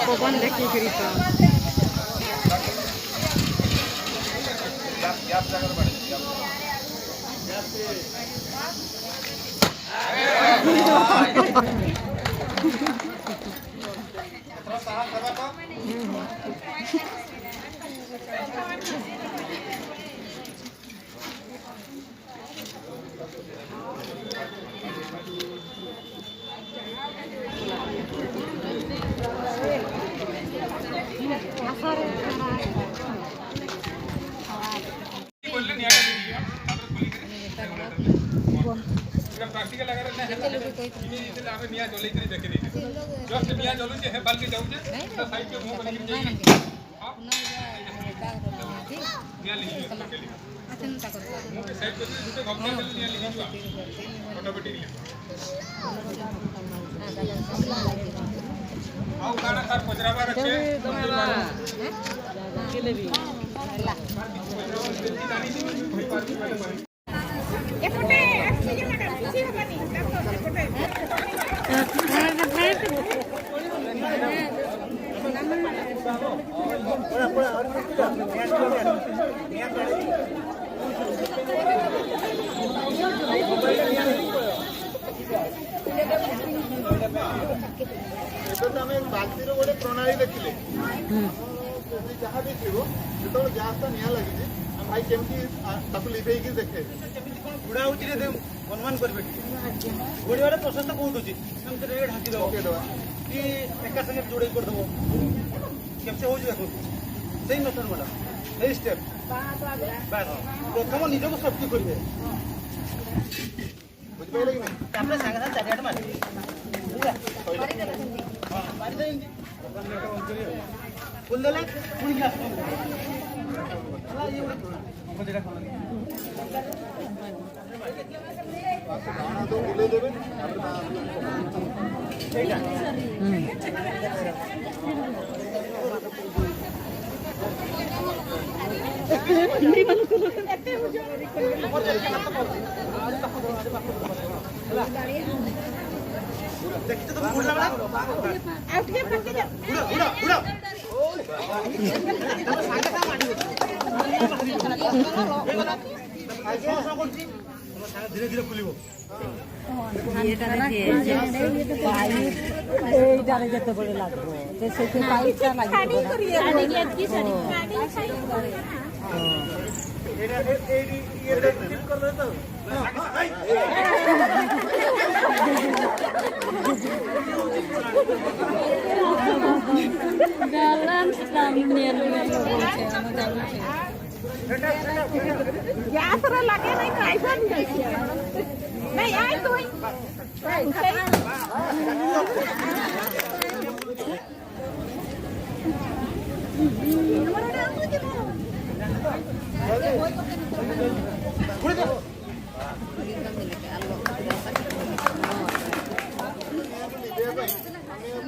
पवन देखी फिर प्राक्टिकल अगर नहीं है तो आगे निया जले के देखे नहीं जस्ट निया जलू जे है बाल के जाऊ जे साइड पे मुंह बन के जाई हां निया लिखी अच्छा न कर मुंह के साइड पे दूसरे भक्ता के निया लिखी जो ऑटोमेटिकली आओ गाना सर पजरावा रखे केले भी एपटे ऑक्सीजन ना किसी हबनी एपटे बाल्टीर गोटे प्रणाली देखिले जहाँ भी थी जो गैस निया लगी भाई केमती लिभे देखे गुड़ा अनुमान करेंगे गोड़ी वाले प्रोसेस तो बहुत अच्छी ढाकी देव कि एका संगे जोड़े करदेव केमसे हो देखो से मेथड मैडम से स्टेप प्रथम निजक सेफ्टी करेंगे बुझे कि नहीं सागे सागे चारिआड मारे खोलदेले पुणी ग्लास तो बुले देवे देखते तो बुला बड़ा आउट के पक्के जा उड़ा उड़ा सागे का माटी धीरे धीरे खुलिबो এইটারে যেতে বলে লাগবে যে সেটি পাইপটা লাগবে গাড়ি কি সারি গাড়ি সারি এটা এই ঠিক করলে তো গালান সামনে বলছে আমাদের गैस रे लगे नहीं कैसा नहीं आई तो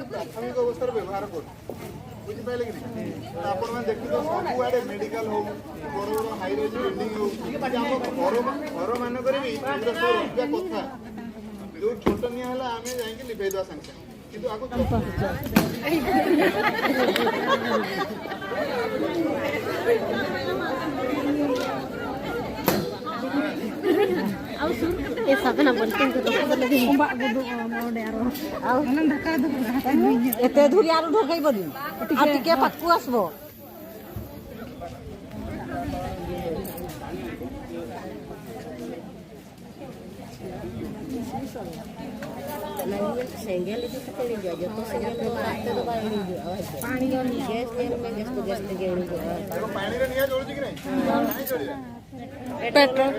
प्राथमिक अवस्था व्यवहार कर बुझिपारे कि आपण मैंने देखिए सब आड़े मेडिकल हो बड़ बड़ हाई राइज बिल्डिंग हो घर मानक भी रखा कथा जो छोट निया आम जाकि लिभेदवा सागे कि ये सपना बोलते हैं तो लगे बा गुदु मोडे आरो आ मन ढका दो एते धुरी आरो ढकई बदी आ टिके पक्कू आसबो सेंगेल जो कते जो तो सेंगेल तो रास्ते तो बाहर पानी और गैस में गैस को गैस लगे पानी रे निया जोड़ कि नहीं नहीं जोड़ी पेट्रोल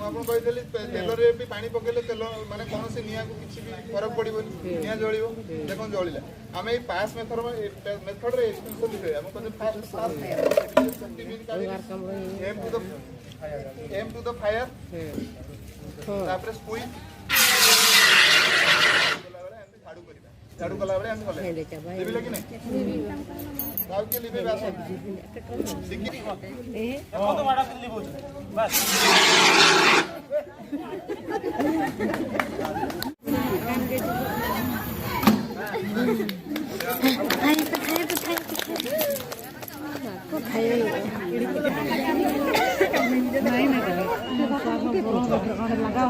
आपन कहले तेल रे भी पानी पकेले तेल माने कौन से निया को किछि भी फरक पड़िबोनी निया जळिबो देखन जळिला हम ए पास मेथड रे एक्सपेंशन लिखे हम कहले फास्ट एम टू द फायर तापर स्क्वीज झाड़ू करिबा झाड़ू कला बरे हम कले लिबी लगी नहीं गांव के लिबे आसो सिक्की देखो तो माडा के लिबो बस लगा